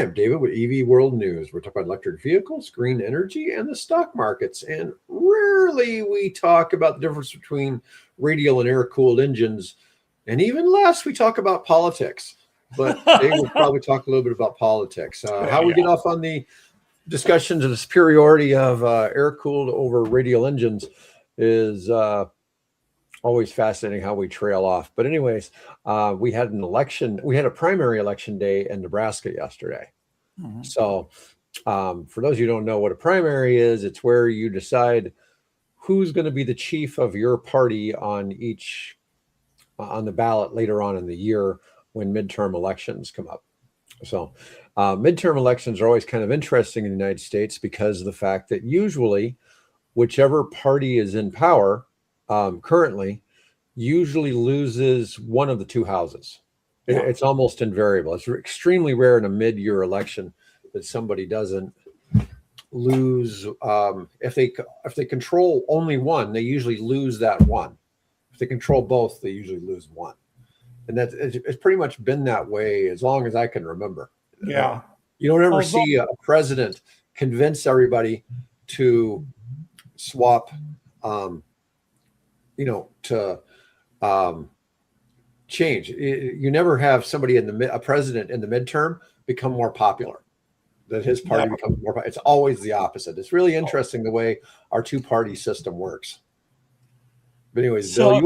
am David with EV World News. We're talking about electric vehicles, green energy, and the stock markets. And rarely we talk about the difference between radial and air-cooled engines. And even less we talk about politics. But today we'll probably talk a little bit about politics. How we get off on the discussions of the superiority of air-cooled over radial engines is always fascinating how we trail off. But anyways, we had a primary election day in Nebraska yesterday. Mm-hmm. So for those who don't know what a primary is, it's where you decide who's going to be the chief of your party on the ballot later on in the year when midterm elections come up. So midterm elections are always kind of interesting in the United States because of the fact that usually whichever party is in power currently usually loses one of the two houses. Yeah. It's almost invariable. It's extremely rare in a mid-year election that somebody doesn't lose. If they control only one, they usually lose that one. If they control both, they usually lose one. And it's pretty much been that way as long as I can remember. Yeah. You don't ever see a president convince everybody to swap, to change. You never have somebody a president in the midterm become more popular, that his party becomes more popular. It's always the opposite. It's really interesting the way our two-party system works. But anyways, Bill,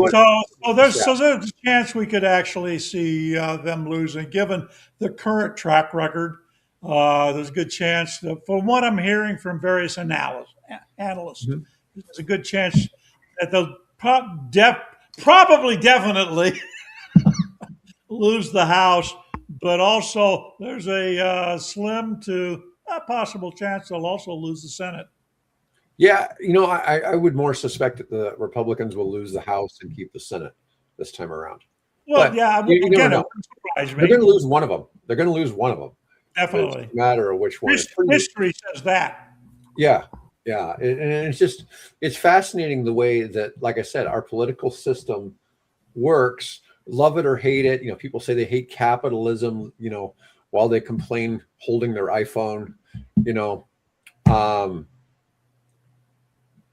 there's a chance we could actually see them losing, given the current track record. There's a good chance that, from what I'm hearing from various analysts, mm-hmm. There's a good chance that they'll probably definitely lose the House, but also there's a slim to a possible chance they'll also lose the Senate. Yeah, I would more suspect that the Republicans will lose the House and keep the Senate this time around. Well, again, it wouldn't surprise me. They're going to lose one of them. Definitely. It's a matter of which one. History says that. Yeah. And it's fascinating the way that, like I said, our political system works. Love it or hate it. People say they hate capitalism, while they complain holding their iPhone,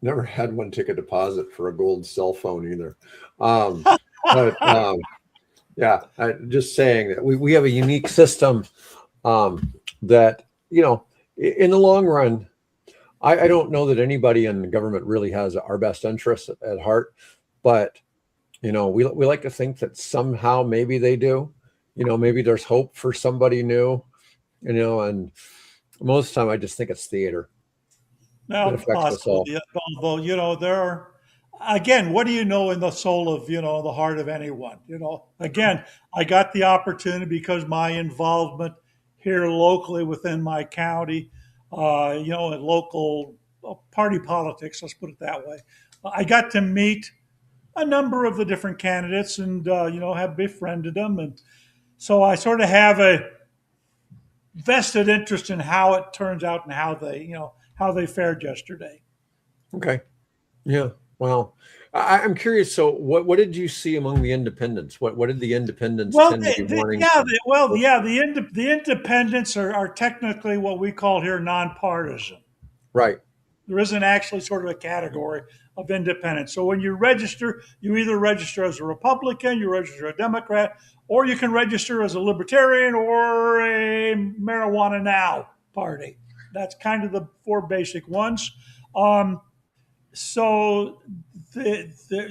Never had one take a deposit for a gold cell phone either. Just saying that we have a unique system that, in the long run, I don't know that anybody in the government really has our best interests at heart, but, we like to think that somehow maybe they do, maybe there's hope for somebody new, and most of the time I just think it's theater. Now, possibly, although, there are, again, what do you know in the soul of, the heart of anyone? Again, I got the opportunity because my involvement here locally within my county, in local party politics, let's put it that way. I got to meet a number of the different candidates and, have befriended them. And so I sort of have a vested interest in how it turns out and how they fared yesterday. Okay. Yeah. Well, I'm curious. So what did you see among the independents? What did the independents tend to be wanting? The independents are technically what we call here nonpartisan. Right. There isn't actually sort of a category of independent. So when you register, you either register as a Republican, you register a Democrat, or you can register as a Libertarian or a Marijuana Now party. That's kind of the four basic ones. So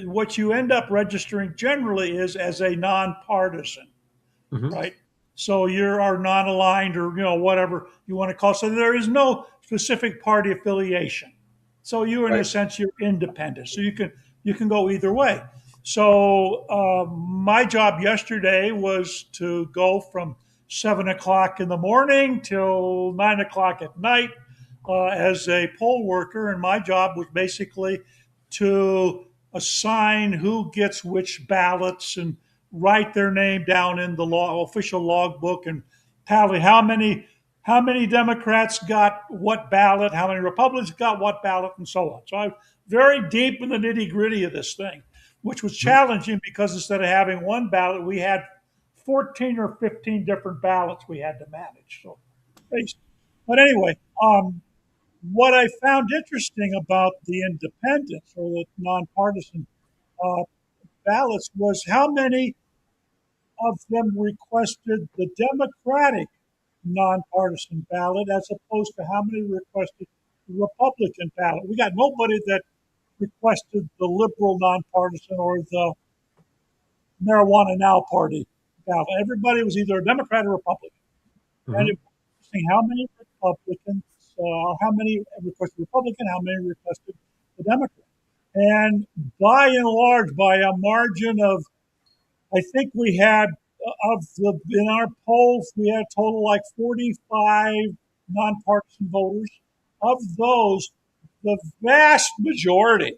what you end up registering generally is as a nonpartisan, mm-hmm. right? So you are non-aligned or, whatever you want to call it. So there is no specific party affiliation. So you, in a sense, you're independent. So you can go either way. So my job yesterday was to go from 7 o'clock in the morning till 9 o'clock at night as a poll worker. And my job was basically to assign who gets which ballots and write their name down in the official logbook and tally how many Democrats got what ballot, how many Republicans got what ballot, and so on. So I'm very deep in the nitty-gritty of this thing, which was challenging because instead of having one ballot, we had 14 or 15 different ballots we had to manage. So space. But anyway, what I found interesting about the independents or the nonpartisan uh, ballots was how many of them requested the Democratic nonpartisan ballot as opposed to how many requested the Republican ballot. We got nobody that requested the liberal nonpartisan or the marijuana now party ballot. Everybody was either a Democrat or Republican. And Mhm. it was interesting how many Republicans, how many requested Republican, how many requested the Democrat. And by and large, by a margin of, I think we had in our polls, we had a total like 45 nonpartisan voters. Of those, the Mhm. vast majority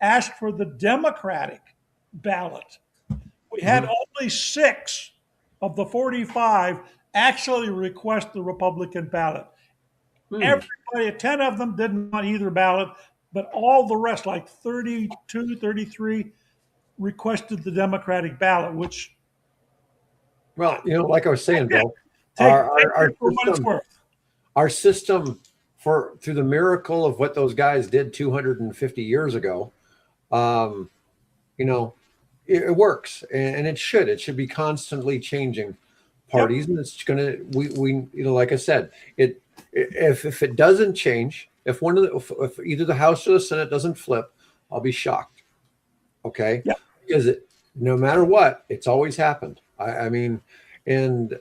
asked for the Democratic ballot. We had Mhm. only 6 of the 45 actually request the Republican ballot. Hmm. Everybody, 10 of them didn't want either ballot, but all the rest, like 32, 33, requested the Democratic ballot, which Well, like I was saying, yeah, Bill, take, our, take our it our for what it's system, worth. our system, for through the miracle of what those guys did 250 years ago, um, you know, it works, and it should. It should be constantly changing Yep. parties, and it's gonna. We like I said, if it doesn't change, if one of the if either the House or the Senate doesn't flip, I'll be shocked. Okay, Yep. because no matter what, it's always happened. I mean, and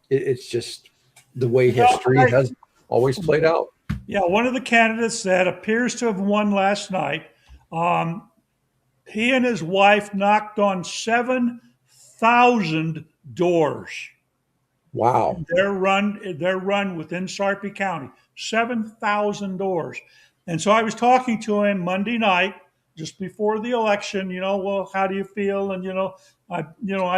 it's just the way Well, history has always played out. yeah, one of the candidates that appears to have won last night, um, he and his wife knocked on 7,000 doors. Wow. Their run within Sarpy County, 7,000 doors. And so I was talking to him Monday night, just before the election. Well, how do you feel? And I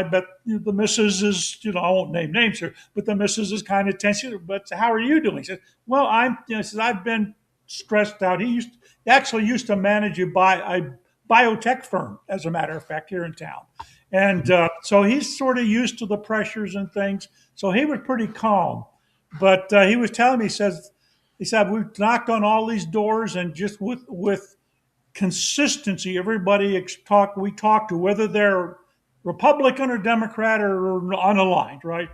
bet the missus is, I won't name names here, but the missus is kind of tense. But how are you doing? He said, well, he says I've been stressed out. He actually used to manage a biotech firm, as a matter of fact, here in town. And so he's sort of used to the pressures and things. So he was pretty calm. But he was telling me, he said, we've knocked on all these doors, and just with consistency, we talk to, whether they're Republican or Democrat or unaligned, right?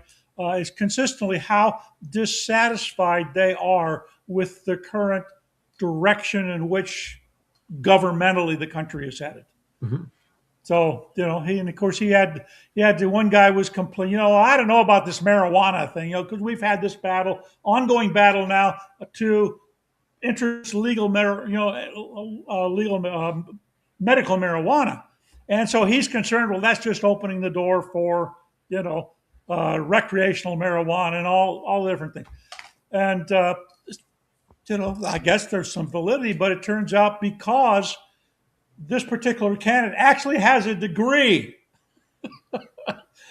Is consistently how dissatisfied they are with the current direction in which governmentally the country is headed. Mhm. So, and of course he had the one guy was complaining, I don't know about this marijuana thing, because we've had this ongoing battle now to introduce legal medical marijuana. And so he's concerned, well, that's just opening the door for, recreational marijuana and all the different things. And, I guess there's some validity, but it turns out because this particular candidate actually has a degree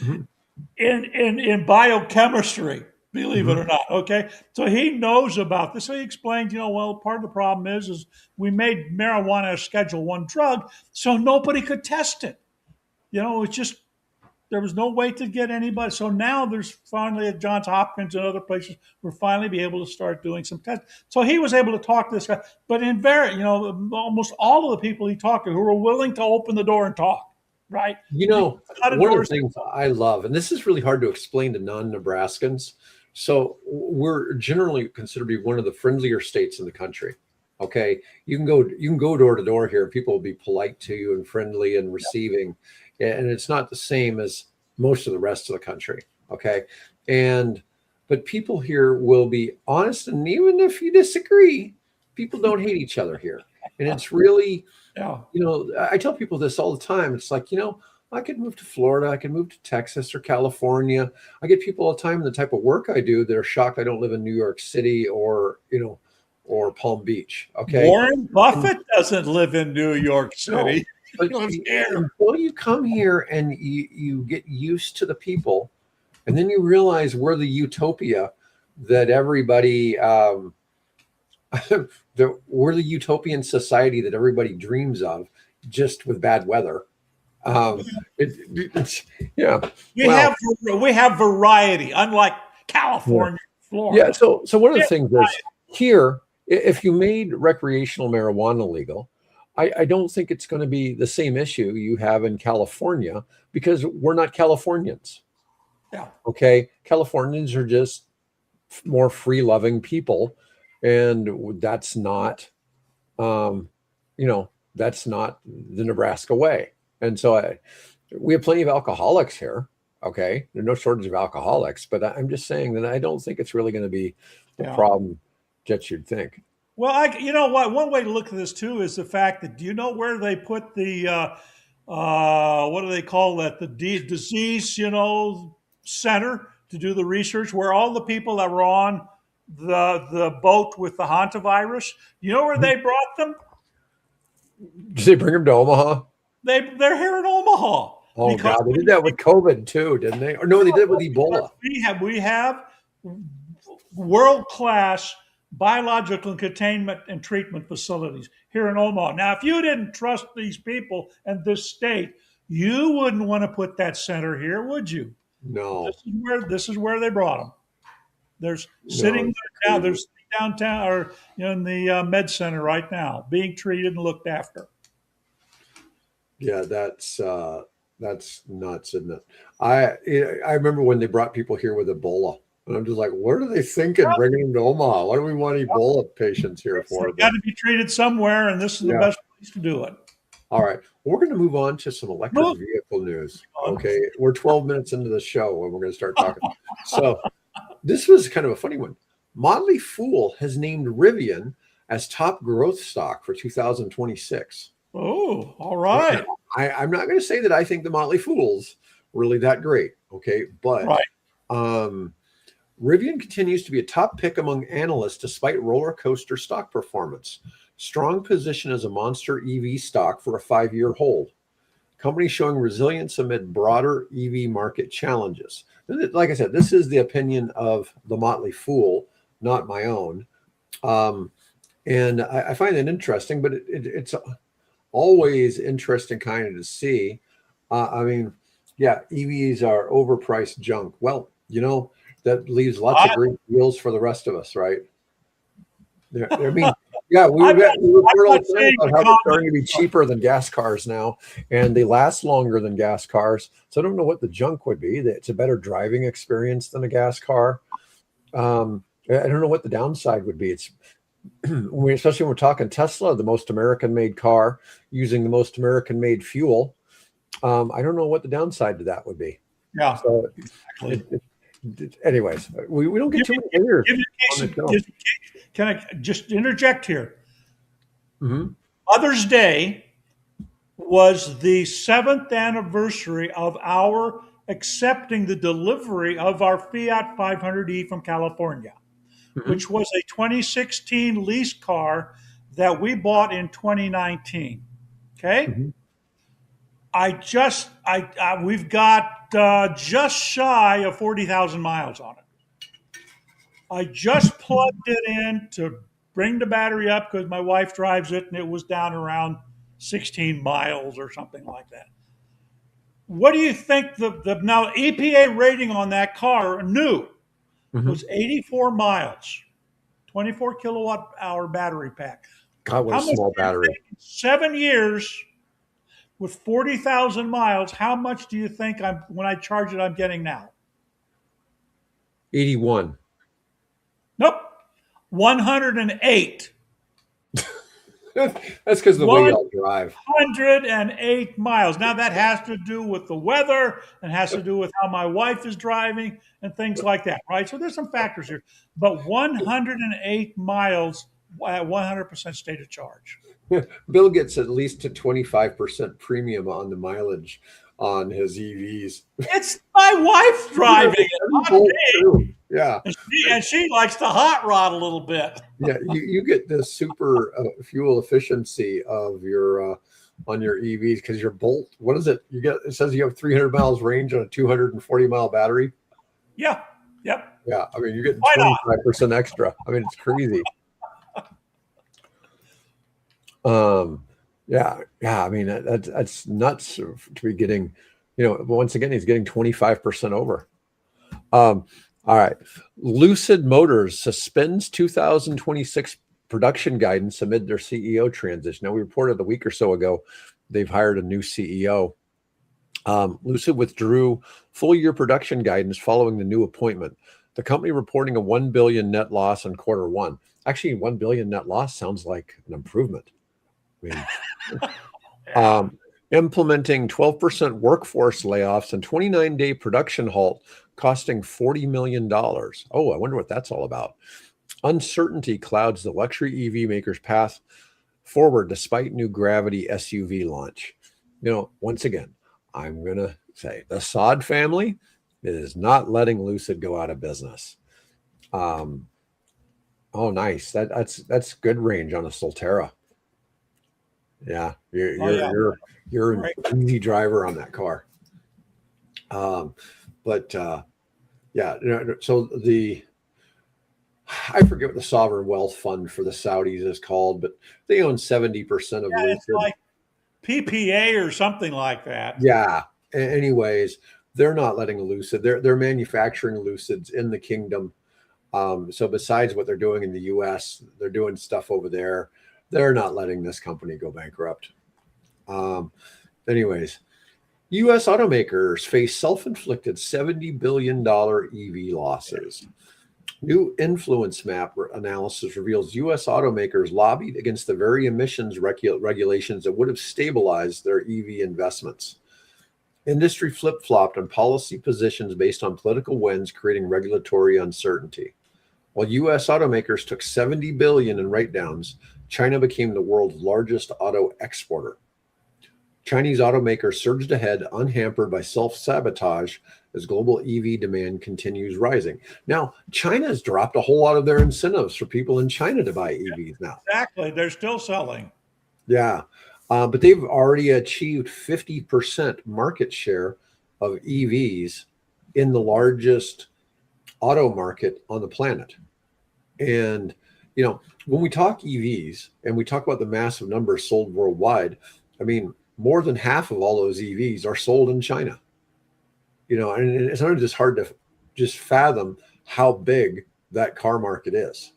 Mhm. in biochemistry, believe it Mhm. or not. Okay, so he knows about this. So he explained, well, part of the problem is we made marijuana a Schedule One drug, so nobody could test it. It's just there was no way to get anybody. So now there's finally at Johns Hopkins and other places we're finally be able to start doing some tests. So he was able to talk to this guy, but almost all of the people he talked to who were willing to open the door and talk, right? Because a lot of One of the doors. things I love, and this is really hard to explain to non-Nebraskans. So we're generally considered to be one of the friendlier states in the country. Okay, you can go door to door here, and people will be polite to you and friendly and receiving, and it's not the same as most of the rest of the country. Okay, and but people here will be honest, and even if you disagree, people don't hate each other here, and it's really Yeah. I tell people this all the time. It's like, I could move to Florida, I could move to Texas or California. I get people all the time in the type of work I do that are shocked I don't live in New York City or Palm Beach. Okay. Warren And Buffett doesn't live in New York no, City. but He lives here. until you come here and you get used to the people, and then you realize we're the utopia that everybody we're the utopian society that everybody dreams of, just with bad weather. It's yeah. We have variety, unlike California, Florida. Yeah. So one of the things is here, if you made recreational marijuana legal, I don't think it's going to be the same issue you have in California because we're not Californians. Yeah. Okay. Californians are just more free loving people. And that's not, that's not the Nebraska way. And so we have plenty of alcoholics here. Okay. There's no shortage of alcoholics, but I'm just saying that I don't think it's really going to be the problem that you'd think. Well, you know what? One way to look at this too is the fact that, do you know where they put the what do they call that? The disease, center to do the research, where all the people that were on the boat with the hantavirus. You know where they brought them? Did they bring them to Omaha? They're here in Omaha. Oh God, they did that with COVID too, didn't they? Or no, they did it with Ebola. We have world-class biological containment and treatment facilities here in Omaha. Now, if you didn't trust these people and this state, you wouldn't want to put that center here, would you? No. This is where they brought them. There's sitting there now. There's downtown or in the med center right now, being treated and looked after. Yeah, that's nuts, isn't it? I remember when they brought people here with Ebola. And I'm just like, what are they thinking bringing them to Omaha? Why do we want Ebola patients here for? They've got to be treated somewhere, and this is the best place to do it. All right. Well, we're going to move on to some electric vehicle news. Okay. We're 12 minutes into the show, and we're going to start talking. So this was kind of a funny one. Motley Fool has named Rivian as top growth stock for 2026. Oh, all right. I'm not going to say that I think the Motley Fool's really that great. Okay. But Rivian continues to be a top pick among analysts despite roller coaster stock performance. Strong position as a monster EV stock for a 5-year hold. Company showing resilience amid broader EV market challenges. Like I said, this is the opinion of the Motley Fool, not my own. And I find it interesting, but it's always interesting kind of to see. EVs are overpriced junk. Well, that leaves lots of great deals for the rest of us, right? We report all the time about how they're starting to be cheaper than gas cars now, and they last longer than gas cars. So I don't know what the junk would be. It's a better driving experience than a gas car. I don't know what the downside would be. It's especially when we're talking Tesla, the most American-made car using the most American-made fuel. I don't know what the downside to that would be. Yeah. So exactly. Anyways, we don't get too many years. Can I just interject here? Mm-hmm. Mother's Day was the 7th anniversary of our accepting the delivery of our Fiat 500e from California, which was a 2016 lease car that we bought in 2019. Okay. Mm-hmm. We've got just shy of 40,000 miles on it. I just plugged it in to bring the battery up because my wife drives it, and it was down around 16 miles or something like that. What do you think the now EPA rating on that car new was 84 miles, 24 kilowatt hour battery pack. God, what a small battery. 7 years with 40,000 miles, how much do you think when I charge it, I'm getting now? 81. Nope. 108. That's because of the way y'all drive. 108 miles. Now that has to do with the weather and has to do with how my wife is driving and things like that, right? So there's some factors here. But 108 miles at 100% state of charge. Bill gets at least a 25% premium on the mileage on his EVs. It's my wife driving it, not me. Yeah. And she likes to hot rod a little bit. Yeah, you get the super fuel efficiency of your on your EVs because your Bolt. What is it? It says you have 300 miles range on a 240 mile battery. Yeah. Yep. Yeah. I mean, you're getting 25% extra. I mean, it's crazy. Yeah, yeah. I mean, that's nuts to be getting, once again, he's getting 25% over. All right. Lucid Motors suspends 2026 production guidance amid their CEO transition. Now, we reported a week or so ago they've hired a new CEO. Lucid withdrew full year production guidance following the new appointment. The company reporting a 1 billion net loss in quarter one. Actually, 1 billion net loss sounds like an improvement. I mean, Yeah. implementing 12% workforce layoffs and 29-day production halt costing $40 million. Oh, I wonder what that's all about. Uncertainty clouds the luxury EV maker's path forward despite new Gravity SUV launch. Once again, I'm going to say the Sod family is not letting Lucid go out of business. Oh, nice. That's good range on a Solterra. Yeah, you're Oh yeah. you're an Right. easy driver on that car. But yeah, so I forget what the sovereign wealth fund for the Saudis is called, but they own 70% of Yeah, it's Lucid. like PPA or something like that. Yeah. Anyways, they're not letting Lucid. They're manufacturing Lucids in the kingdom. So besides what they're doing in the U.S., they're doing stuff over there. They're not letting this company go bankrupt. Um, anyways, U.S. automakers face self-inflicted $70 billion EV losses. New InfluenceMap analysis reveals U.S. automakers lobbied against the very emissions regulations that would have stabilized their EV investments. Industry flip-flopped on policy positions based on political wins, creating regulatory uncertainty. While U.S. automakers took $70 billion in write-downs, China became the world's largest auto exporter. Chinese automakers surged ahead, unhampered by self-sabotage as global EV demand continues rising. Now, China's dropped a whole lot of their incentives for people in China to buy EVs now. Exactly. They're still selling. Yeah. But they've already achieved 50% market share of EVs in the largest auto market on the planet. And, when we talk EVs and we talk about the massive numbers sold worldwide, I mean, more than half of all those EVs are sold in China. And it's not just hard to just fathom how big that car market is.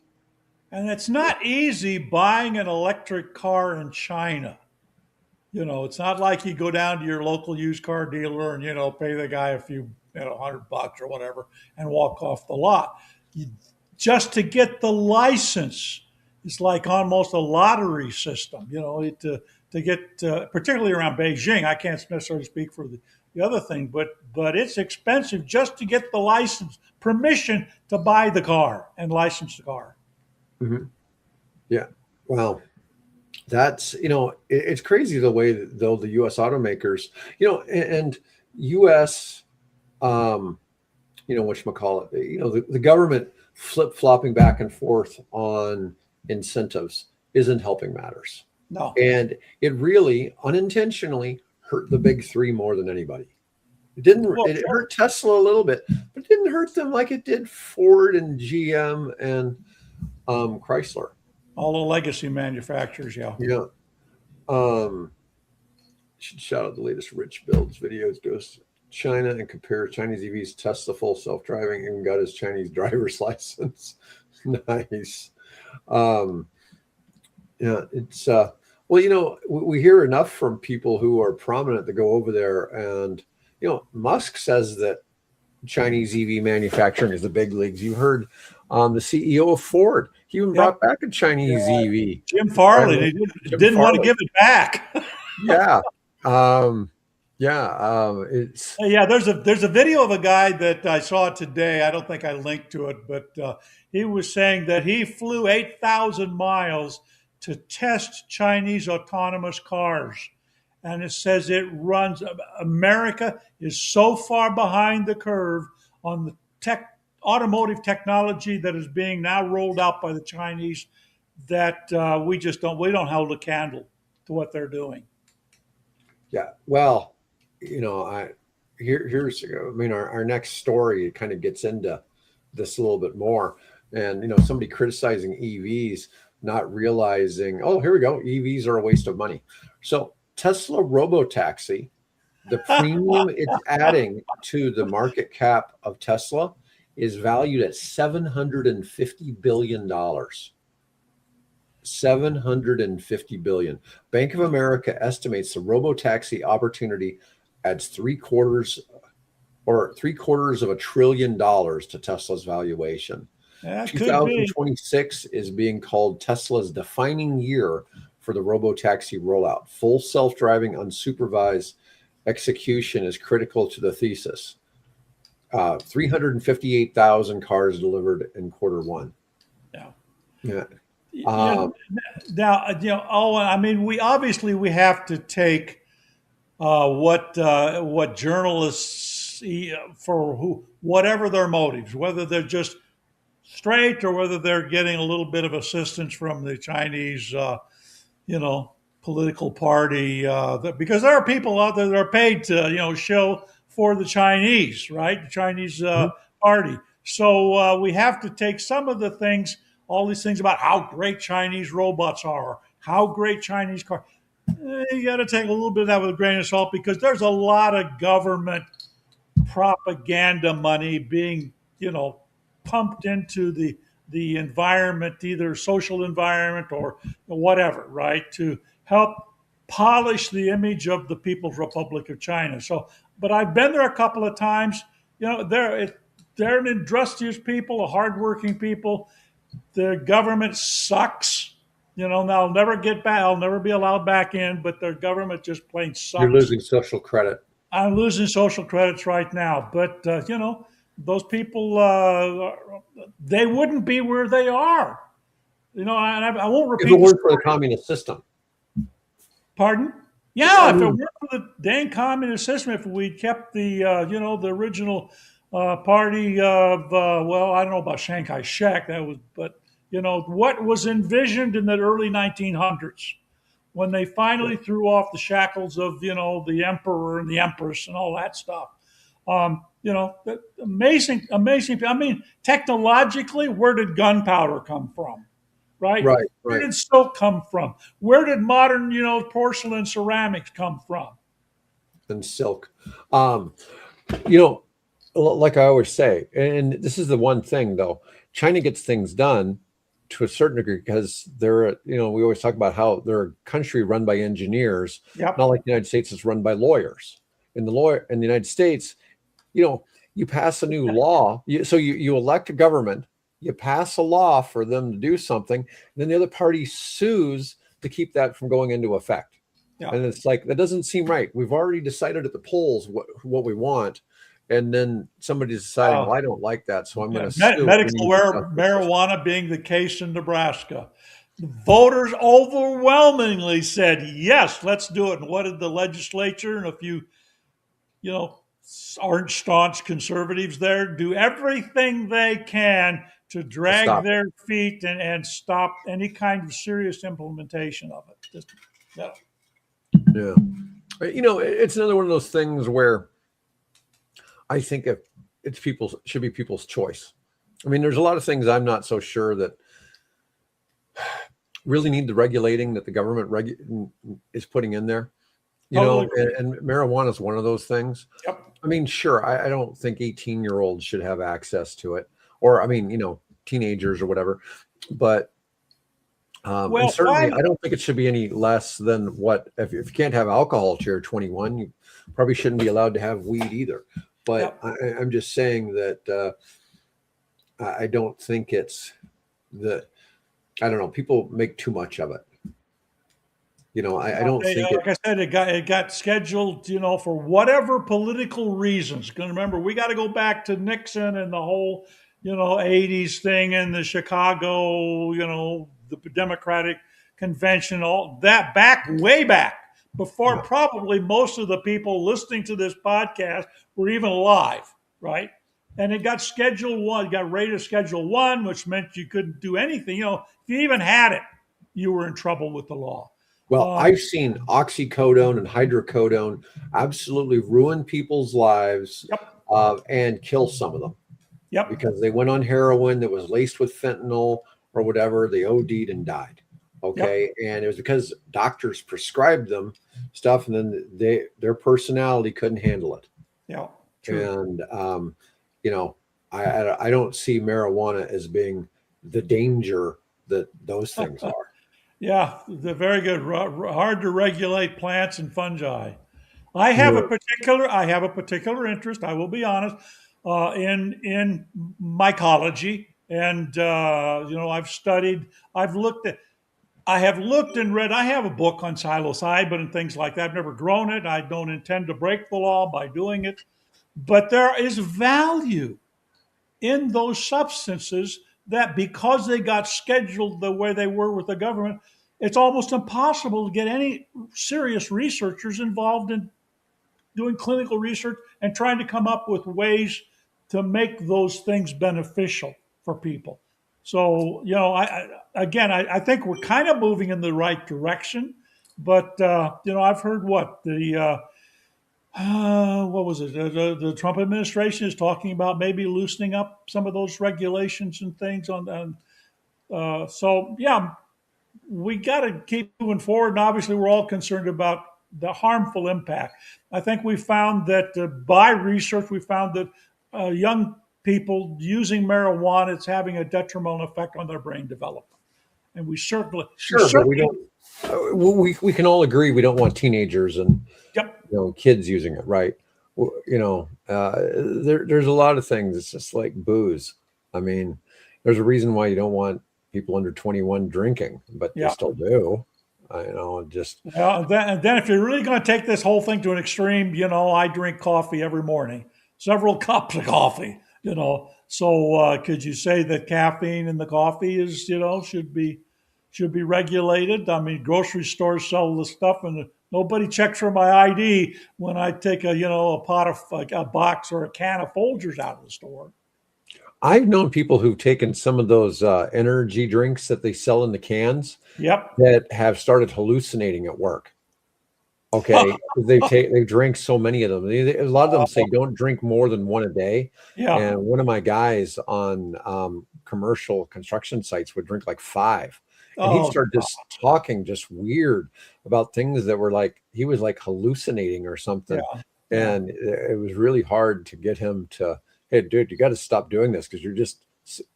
And it's not easy buying an electric car in China. It's not like you go down to your local used car dealer and, pay the guy a few, $100 or whatever and walk off the lot. Just to get the license, it's like almost a lottery system, to get, particularly around Beijing. I can't necessarily speak for the other thing, but it's expensive just to get the license, permission to buy the car and license the car. Mm-hmm. Yeah. Well, that's, it's crazy the way that though the U.S. automakers, and U.S., whatchamacallit, the government flip-flopping back and forth on incentives isn't helping matters. No. And it really unintentionally hurt the big three more than anybody. It hurt Tesla a little bit, but it didn't hurt them like it did Ford and GM and Chrysler. All the legacy manufacturers, yeah. Yeah. Should shout out the latest Rich Builds videos. Goes China and compare Chinese EVs, Tesla full self-driving, and got his Chinese driver's license. Nice. Yeah, it's well, we hear enough from people who are prominent to go over there, and Musk says that Chinese EV manufacturing is the big leagues. You heard the CEO of Ford. He even brought back a Chinese EV. Jim Farley. He didn't want to give it back. Yeah. There's a video of a guy that I saw today. I don't think I linked to it, but he was saying that he flew 8,000 miles to test Chinese autonomous cars. And it says America is so far behind the curve on the automotive technology that is being now rolled out by the Chinese that we don't hold a candle to what they're doing. Yeah. Well, our next story kind of gets into this a little bit more. And, somebody criticizing EVs, not realizing, oh, here we go, EVs are a waste of money. So Tesla Robotaxi, the premium it's adding to the market cap of Tesla is valued at $750 billion. 750 billion. Bank of America estimates the robotaxi opportunity adds three-quarters of $1 trillion to Tesla's valuation. That could be. 2026 is being called Tesla's defining year for the robotaxi rollout. Full self-driving unsupervised execution is critical to the thesis. 358,000 cars delivered in quarter 1. Yeah. Yeah. Now, I mean, we have to take what journalists for whatever their motives, whether they're just straight or whether they're getting a little bit of assistance from the Chinese, political party, because there are people out there that are paid to, show for the Chinese, right? The Chinese party. So we have to take some of the things, all these things about how great Chinese robots are, how great Chinese cars. You got to take a little bit of that with a grain of salt, because there's a lot of government propaganda money being, pumped into the environment, either social environment or whatever, right, to help polish the image of the People's Republic of China. So, but I've been there a couple of times. They're an industrious people, a hardworking people. The government sucks. They'll never get back. I'll never be allowed back in. But their government just plain sucks. You're losing social credit. I'm losing social credits right now. But those people, they wouldn't be where they are. And I won't repeat. If it weren't for the communist system. Pardon? Yeah, if it weren't for the dang communist system, if we'd kept the, the original party of, I don't know about Chiang Kai-shek, but what was envisioned in the early 1900s, when they finally threw off the shackles of, the emperor and the empress and all that stuff. Amazing. I mean, technologically, where did gunpowder come from? Right? Where did soap come from? Where did modern, porcelain ceramics come from? And silk. Like I always say, and this is the one thing though, China gets things done to a certain degree because they're, we always talk about how they're a country run by engineers, not like the United States is run by lawyers. In the United States, you pass a new law, so you elect a government, you pass a law for them to do something, and then the other party sues to keep that from going into effect. Yeah. And it's like, that doesn't seem right. We've already decided at the polls what we want. And then somebody's deciding, well, I don't like that, so I'm going to sue. Medical marijuana being the case in Nebraska. The voters overwhelmingly said, yes, let's do it. And what did the legislature and a few, aren't staunch conservatives there do? Everything they can to drag their feet and stop any kind of serious implementation of it. Yeah. It's another one of those things where I think should be people's choice. I mean, there's a lot of things I'm not so sure that really need the regulating that the government is putting in there. And marijuana is one of those things. Yep. I mean, sure, I don't think 18-year-olds should have access to it, or teenagers or whatever. But and certainly, I don't think it should be any less than what if you can't have alcohol till you're 21, you probably shouldn't be allowed to have weed either. But I'm just saying that I don't think it's people make too much of it. I don't think like I said, it got scheduled, for whatever political reasons. Because remember, we got to go back to Nixon and the whole, 80s thing and the Chicago, the Democratic Convention, all that way back. Before probably most of the people listening to this podcast were even alive, right? And it got rated Schedule 1, which meant you couldn't do anything. If you even had it, you were in trouble with the law. Well, I've seen oxycodone and hydrocodone absolutely ruin people's lives and kill some of them. Yep. Because they went on heroin that was laced with fentanyl or whatever, they OD'd and died. Okay. Yep. And it was because doctors prescribed them stuff, and then their personality couldn't handle it. Yeah. True. And, I don't see marijuana as being the danger that those things are. Yeah, they're very good. Hard to regulate plants and fungi. I have a particular interest. I will be honest in mycology, and I have looked and read. I have a book on psilocybin and things like that. I've never grown it. I don't intend to break the law by doing it, but there is value in those substances that, because they got scheduled the way they were with the government, it's almost impossible to get any serious researchers involved in doing clinical research and trying to come up with ways to make those things beneficial for people. So, I think we're kind of moving in the right direction, but I've heard what was it? The Trump administration is talking about maybe loosening up some of those regulations and things we got to keep moving forward. And obviously, we're all concerned about the harmful impact. I think we found that by research, we found that young people using marijuana, it's having a detrimental effect on their brain development. And we certainly but we don't. We can all agree we don't want teenagers and kids using it, right? There's a lot of things. It's just like booze. I mean, there's a reason why you don't want people under 21 drinking, but they still do. And then if you're really going to take this whole thing to an extreme, I drink coffee every morning, several cups of coffee. So could you say that caffeine in the coffee is should be regulated? I mean, grocery stores sell the stuff, and nobody checks for my ID when I take a pot of a box or a can of Folgers out of the store. I've known people who've taken some of those energy drinks that they sell in the cans. Yep. That have started hallucinating at work. Okay, they drink so many of them. A lot of them say don't drink more than one a day. Yeah. And one of my guys on commercial construction sites would drink like 5. And he'd start just talking just weird about things that were like he was like hallucinating or something. Yeah. And it was really hard to get him to, hey, dude, you got to stop doing this because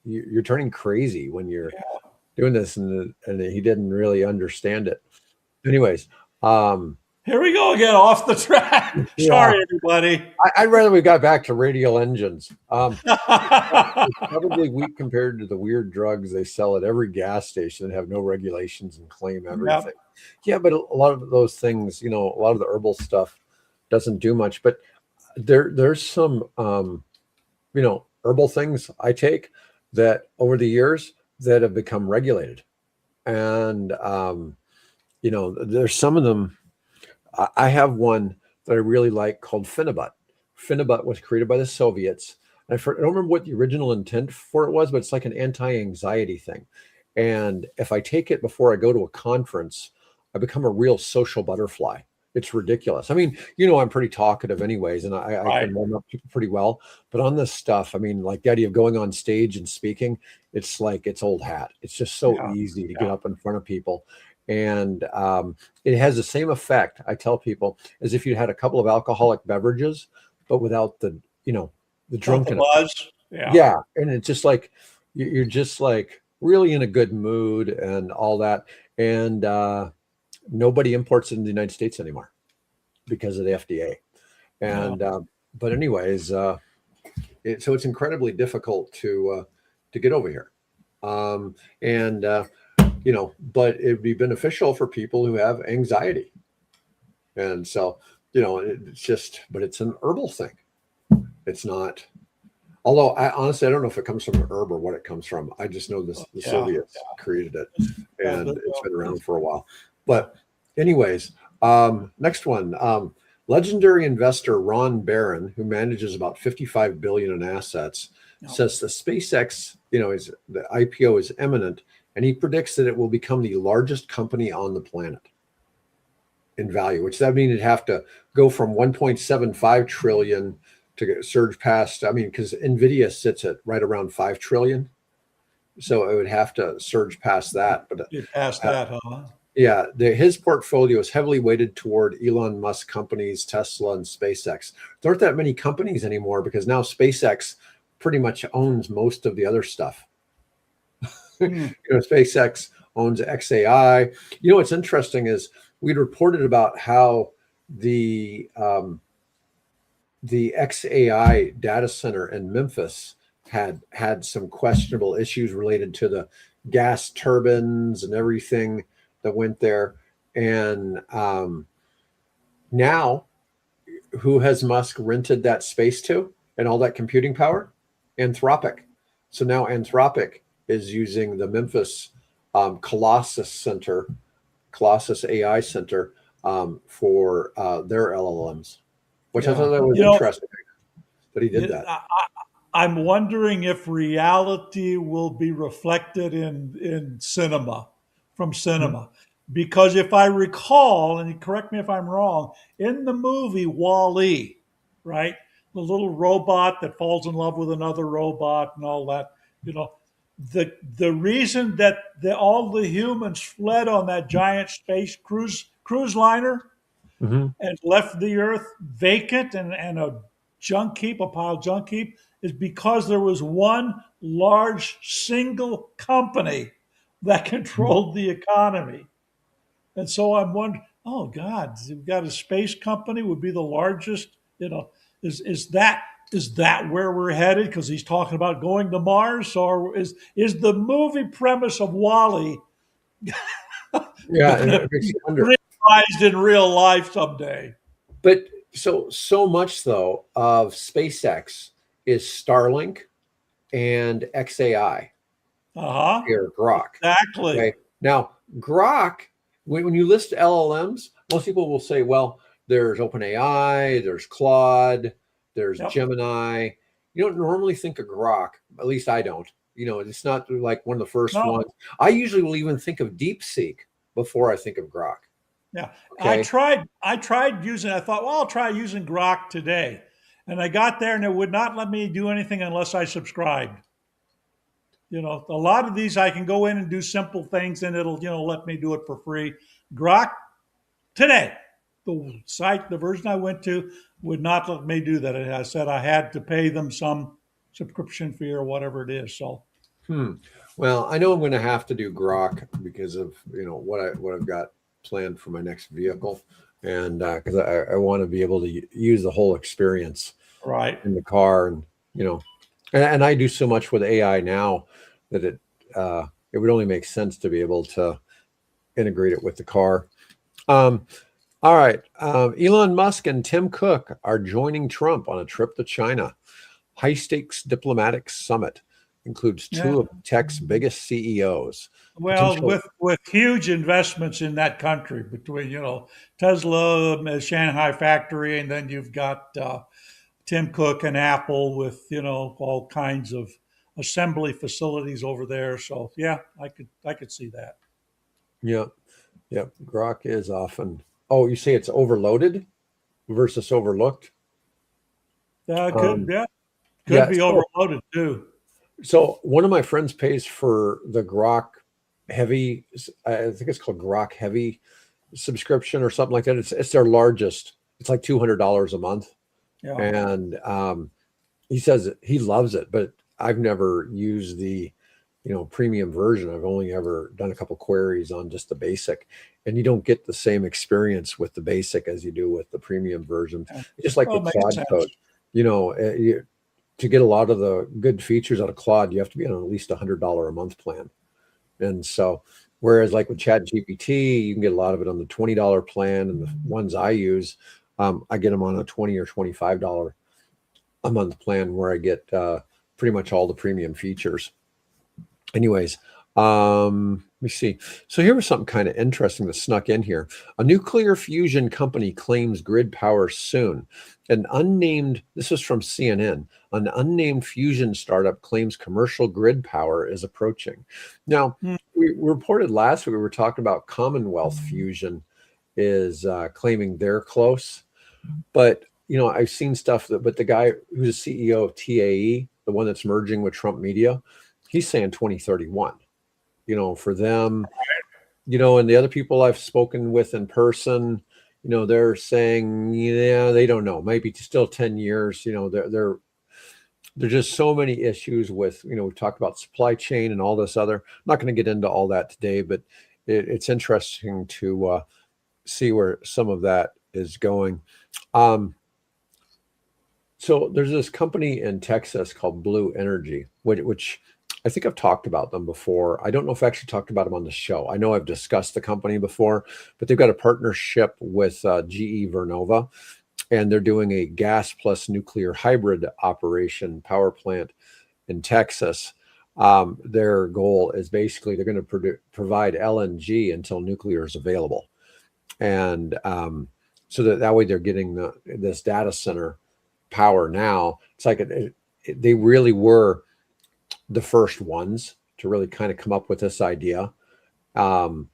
you're turning crazy when you're doing this. And he didn't really understand it. Anyways, here we go again, off the track. Sorry, everybody. I'd rather we got back to radial engines. It's probably weak compared to the weird drugs they sell at every gas station that have no regulations and claim everything. Yep. Yeah, but a lot of those things, a lot of the herbal stuff doesn't do much. But there's some, herbal things I take that over the years that have become regulated. And, there's some of them. I have one that I really like called Finibut. Finibut was created by the Soviets. I don't remember what the original intent for it was, but it's like an anti-anxiety thing. And if I take it before I go to a conference, I become a real social butterfly. It's ridiculous. I mean, I'm pretty talkative anyways, and I can warm up people pretty well. But on this stuff, I mean, like the idea of going on stage and speaking, it's like it's old hat. It's just so easy to get up in front of people. And it has the same effect, I tell people, as if you had a couple of alcoholic beverages, but without the drunken buzz. Yeah. And it's just like, you're just like really in a good mood and all that. And nobody imports it in the United States anymore because of the FDA. And, but anyways, so it's incredibly difficult to get over here. But it'd be beneficial for people who have anxiety. And so, but it's an herbal thing. It's not, although I don't know if it comes from an herb or what it comes from. I just know the Soviets created it, and it's been around for a while. But anyways, next one, legendary investor Ron Barron, who manages about $55 billion in assets, says the SpaceX, the IPO is imminent. And he predicts that it will become the largest company on the planet in value, which that means it'd have to go from 1.75 trillion to surge past. I mean, because NVIDIA sits at right around 5 trillion. So it would have to surge past that. But Get past that, huh? yeah, his portfolio is heavily weighted toward Elon Musk companies, Tesla and SpaceX. There aren't that many companies anymore because now SpaceX pretty much owns most of the other stuff. Hmm. SpaceX owns XAI. What's interesting is we'd reported about how the XAI data center in Memphis had some questionable issues related to the gas turbines and everything that went there. And now, who has Musk rented that space to and all that computing power? Anthropic. So now Anthropic is using the Memphis Colossus AI Center for their LLMs, which I thought that was interesting that he did that. I'm wondering if reality will be reflected in cinema, from cinema. Because if I recall, and correct me if I'm wrong, in the movie Wall-E, right, the little robot that falls in love with another robot and all that, the reason that all the humans fled on that giant space cruise liner and left the earth vacant and a junk heap, a pile of junk heap, is because there was one large single company that controlled the economy. And so I'm wondering, oh God, we've got a space company would be the largest, is that where we're headed? Because he's talking about going to Mars, or is the movie premise of Wall-E Yeah, and it makes you wonder. realized in real life someday? But so much though of SpaceX is Starlink and XAI Uh-huh. or Grok. Exactly. Okay. Now, Grok, when you list LLMs, most people will say, well, there's OpenAI, there's Claude, there's Gemini. You don't normally think of Grok. At least I don't. It's not like one of the first ones. I usually will even think of DeepSeek before I think of Grok. Yeah. Okay. I tried using, I thought, well, I'll try using Grok today. And I got there and it would not let me do anything unless I subscribed. A lot of these I can go in and do simple things and it'll, let me do it for free. Grok today, the version I went to would not let me do that. I said I had to pay them some subscription fee or whatever it is. So, well, I know I'm going to have to do Grok because of what I've got planned for my next vehicle, and because I want to be able to use the whole experience right in the car, and and I do so much with AI now that it would only make sense to be able to integrate it with the car. All right, Elon Musk and Tim Cook are joining Trump on a trip to China. High stakes diplomatic summit includes two of tech's biggest CEOs. Well, with huge investments in that country between Tesla, Shanghai factory, and then you've got Tim Cook and Apple with all kinds of assembly facilities over there. So yeah, I could see that. Yeah. Grok is often. Oh, you say it's overloaded versus overlooked? Could be overloaded too. So one of my friends pays for the Grok Heavy. I think it's called Grok Heavy subscription or something like that. It's their largest. It's like $200 a month, and he says he loves it. But I've never used the premium version. I've only ever done a couple queries on just the basic, and you don't get the same experience with the basic as you do with the premium version. Just like with Claude Code, to get a lot of the good features out of Claude, you have to be on at least $100 a month plan. And so, whereas like with Chat GPT, you can get a lot of it on the $20 plan, and the ones I use, I get them on a $20 or $25 a month plan where I get pretty much all the premium features. Anyways, let me see. So here was something kind of interesting that snuck in here. A nuclear fusion company claims grid power soon. This was from CNN, an unnamed fusion startup claims commercial grid power is approaching. Now, we reported last week, we were talking about Commonwealth Fusion is claiming they're close. But, I've seen stuff but the guy who's the CEO of TAE, the one that's merging with Trump Media, he's saying 2031. For them, and the other people I've spoken with in person, they're saying, yeah, they don't know, maybe still 10 years. There's just so many issues with, we've talked about supply chain and all this other. I'm not going to get into all that today, but it's interesting to see where some of that is going. So there's this company in Texas called Blue Energy, which I think I've talked about them before. I don't know if I actually talked about them on the show. I know I've discussed the company before, but they've got a partnership with GE Vernova, and they're doing a gas plus nuclear hybrid operation power plant in Texas. Their goal is basically they're going to provide LNG until nuclear is available. And so that way they're getting this data center power now. It's like they really were the first ones to really kind of come up with this idea, to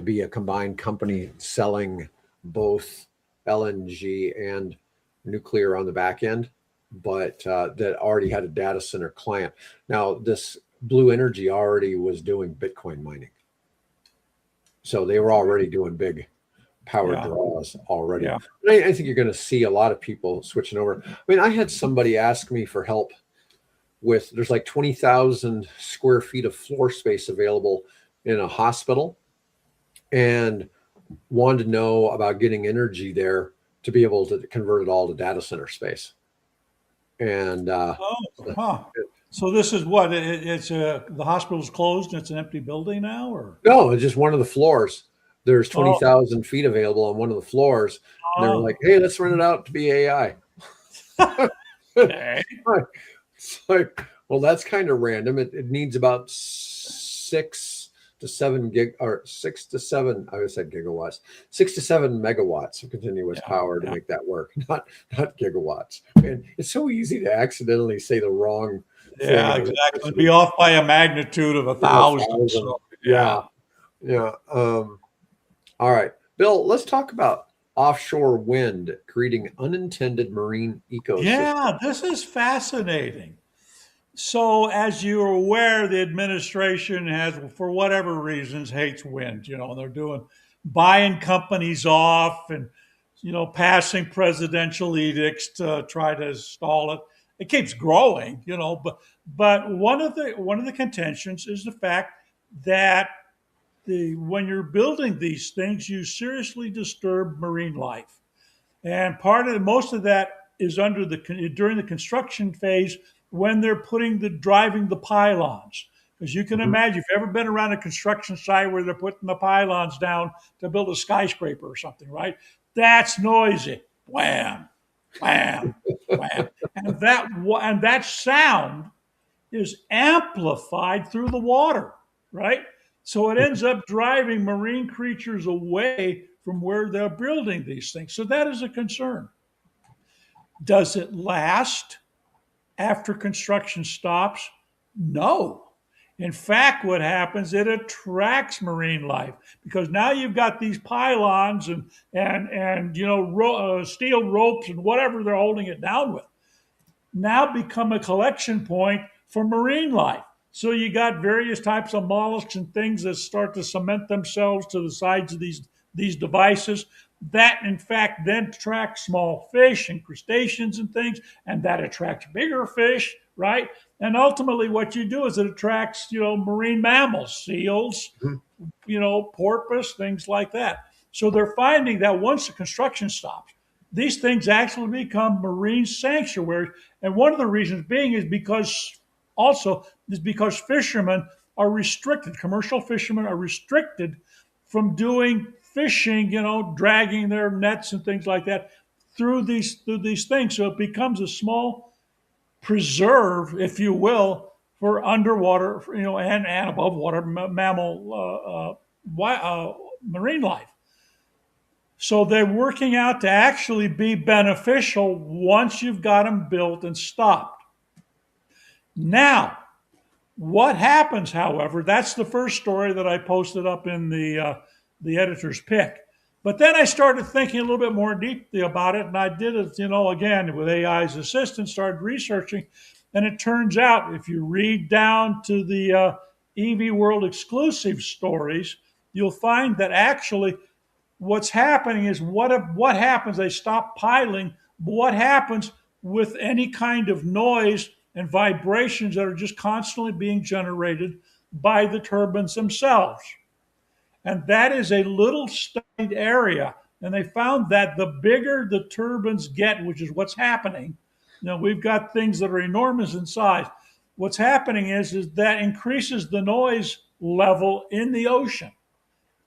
be a combined company selling both LNG and nuclear on the back end, but that already had a data center client. Now, this Blue Energy already was doing Bitcoin mining. So they were already doing big power draws already. Yeah. I think you're going to see a lot of people switching over. I mean, I had somebody ask me for help with, there's like 20,000 square feet of floor space available in a hospital, and wanted to know about getting energy there to be able to convert it all to data center space. And so this is what the hospital's closed and it's an empty building now, or no? It's just one of the floors. There's 20,000 feet available on one of the floors. And they're like, hey, let's rent it out to be AI. Okay. It's like, well, that's kind of random. It needs about 6 to 7 megawatts of continuous power to make that work. Not gigawatts. And it's so easy to accidentally say the wrong thing. Yeah, exactly. Be off by a magnitude of 1,000. So, yeah. All right, Bill, let's talk about offshore wind creating unintended marine ecosystems. Yeah, this is fascinating. So, as you're aware, the administration has, for whatever reasons, hates wind. They're buying companies off and, passing presidential edicts to try to stall it. It keeps growing, but one of the contentions is the fact that when you're building these things, you seriously disturb marine life, and most of that is during the construction phase when they're driving the pylons. Because you can imagine, if you've ever been around a construction site where they're putting the pylons down to build a skyscraper or something, right? That's noisy. Wham, wham, wham, and that sound is amplified through the water, right? So it ends up driving marine creatures away from where they're building these things. So that is a concern. Does it last after construction stops? No. In fact, what happens, it attracts marine life, because now you've got these pylons and steel ropes and whatever they're holding it down with, now become a collection point for marine life. So you got various types of mollusks and things that start to cement themselves to the sides of these devices. That, in fact, then attracts small fish and crustaceans and things, and that attracts bigger fish, right? And ultimately, what you do is it attracts, marine mammals, seals, porpoise, things like that. So they're finding that once the construction stops, these things actually become marine sanctuaries. And one of the reasons being is because fishermen are restricted, commercial fishermen are restricted from doing fishing, dragging their nets and things like that through these things. So it becomes a small preserve, if you will, for underwater, and above water mammal marine life. So they're working out to actually be beneficial once you've got them built and stopped. Now, what happens, however, that's the first story that I posted up in the editor's pick. But then I started thinking a little bit more deeply about it, and I did it, again, with AI's assistance, started researching. And it turns out, if you read down to the EV World exclusive stories, you'll find that actually what's happening is what happens, they stop piling, but what happens with any kind of noise and vibrations that are just constantly being generated by the turbines themselves. And that is a little studied area. And they found that the bigger the turbines get, which is what's happening, we've got things that are enormous in size. What's happening is that increases the noise level in the ocean.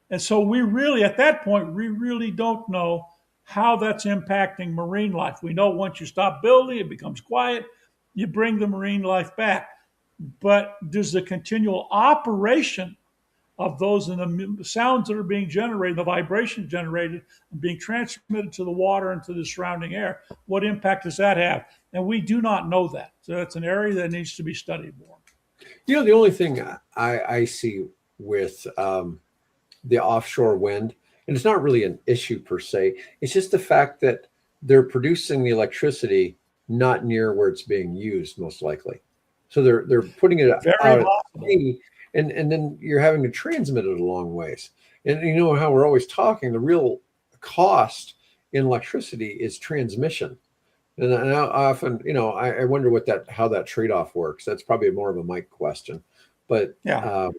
And so we really, at that point, we really don't know how that's impacting marine life. We know once you stop building, it becomes quiet, you bring the marine life back. But does the continual operation of those and the sounds that are being generated, the vibrations generated, and being transmitted to the water and to the surrounding air, what impact does that have? And we do not know that. So it's an area that needs to be studied more. The only thing I see with the offshore wind, and it's not really an issue per se, it's just the fact that they're producing the electricity not near where it's being used, most likely. So they're putting it out at sea, and then you're having to transmit it a long ways. And you know how we're always talking, the real cost in electricity is transmission. And I often, I wonder how that trade-off works. That's probably more of a Mike question. But yeah.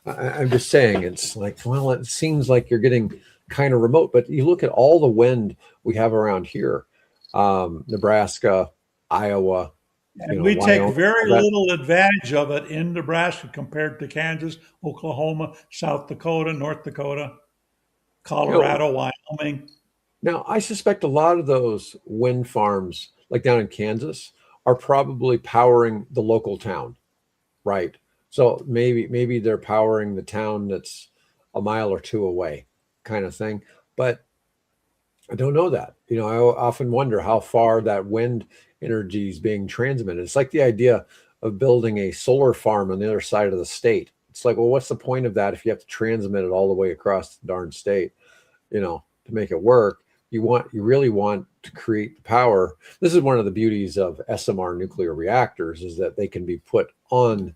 I'm just saying, it's like, well, it seems like you're getting kind of remote. But you look at all the wind we have around here, Nebraska, Iowa. And we take very little advantage of it in Nebraska compared to Kansas, Oklahoma, South Dakota, North Dakota, Colorado, Wyoming. Now, I suspect a lot of those wind farms, like down in Kansas, are probably powering the local town, right? So maybe they're powering the town that's a mile or two away, kind of thing. But I don't know that. I often wonder how far that wind energy is being transmitted. It's like the idea of building a solar farm on the other side of the state. It's like, well, what's the point of that if you have to transmit it all the way across the darn state, to make it work? You really want to create the power. This is one of the beauties of SMR nuclear reactors, is that they can be put on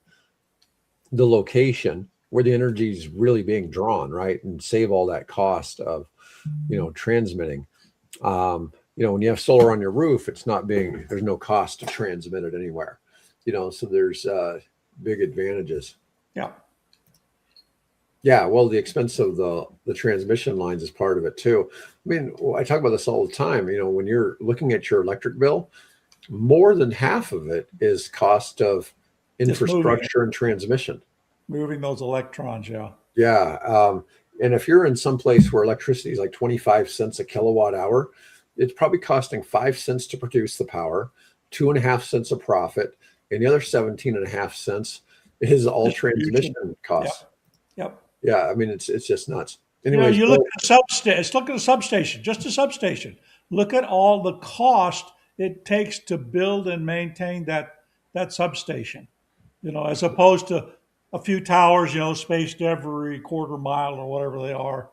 the location where the energy is really being drawn, right? And save all that cost of, transmitting. When you have solar on your roof, there's no cost to transmit it anywhere, so there's big advantages. Yeah. Yeah, well, the expense of the transmission lines is part of it too. I mean, I talk about this all the time. When you're looking at your electric bill, more than half of it is cost of infrastructure and transmission. Moving those electrons, yeah. Yeah, and if you're in some place where electricity is like 25 cents a kilowatt hour, it's probably costing 5 cents to produce the power, 2.5 cents a profit, and the other 17.5 cents is all transmission costs. Yep. Yeah, I mean, it's just nuts. Anyways, you look at the substation. Look at a substation, just a substation. Look at all the cost it takes to build and maintain that substation. As opposed to a few towers, spaced every quarter mile or whatever they are,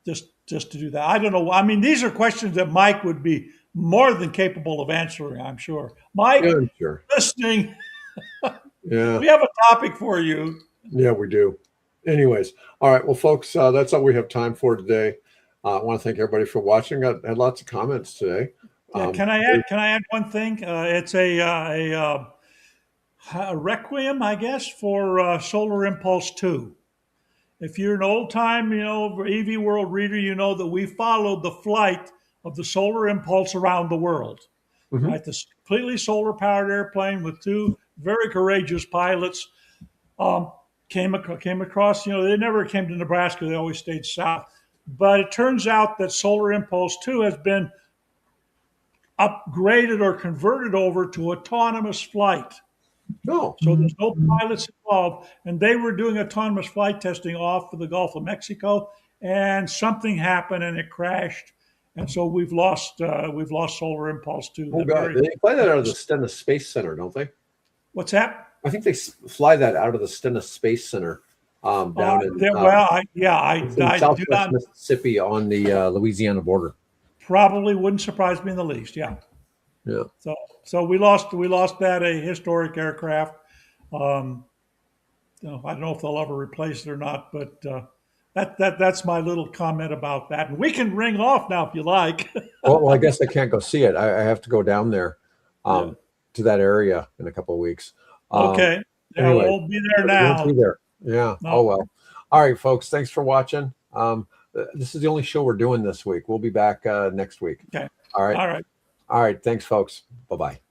just to do that. I don't know. I mean, these are questions that Mike would be more than capable of answering, I'm sure. Mike, I'm sure. Listening. Yeah, we have a topic for you. Yeah, we do. Anyways, all right. Well, folks, that's all we have time for today. I want to thank everybody for watching. I had lots of comments today. Yeah, can I add one thing? It's a requiem, I guess, for Solar Impulse 2. If you're an old-time, EV World reader, you know that we followed the flight of the Solar Impulse around the world. Mm-hmm. Right, this completely solar-powered airplane with two very courageous pilots came across. They never came to Nebraska; they always stayed south. But it turns out that Solar Impulse 2 has been upgraded or converted over to autonomous flight. No. So there's no pilots involved, and they were doing autonomous flight testing off of the Gulf of Mexico, and something happened and it crashed, and so we've lost Solar Impulse 2. Oh God, they fly that out of the Stennis Space Center, don't they? What's that? I think they fly that out of the Stennis Space Center down in Southwest Mississippi on the Louisiana border. Probably wouldn't surprise me in the least. Yeah. Yeah. So we lost that a historic aircraft. I don't know if they'll ever replace it or not, but that's my little comment about that. And we can ring off now if you like. Well, I guess I can't go see it. I have to go down there Yeah. to that area in a couple of weeks. Okay. Yeah, Anyway, we'll be there we won't now. be there. Yeah. No. Oh, well. All right, folks. Thanks for watching. This is the only show we're doing this week. We'll be back next week. Okay. All right. All right. All right. Thanks, folks. Bye-bye.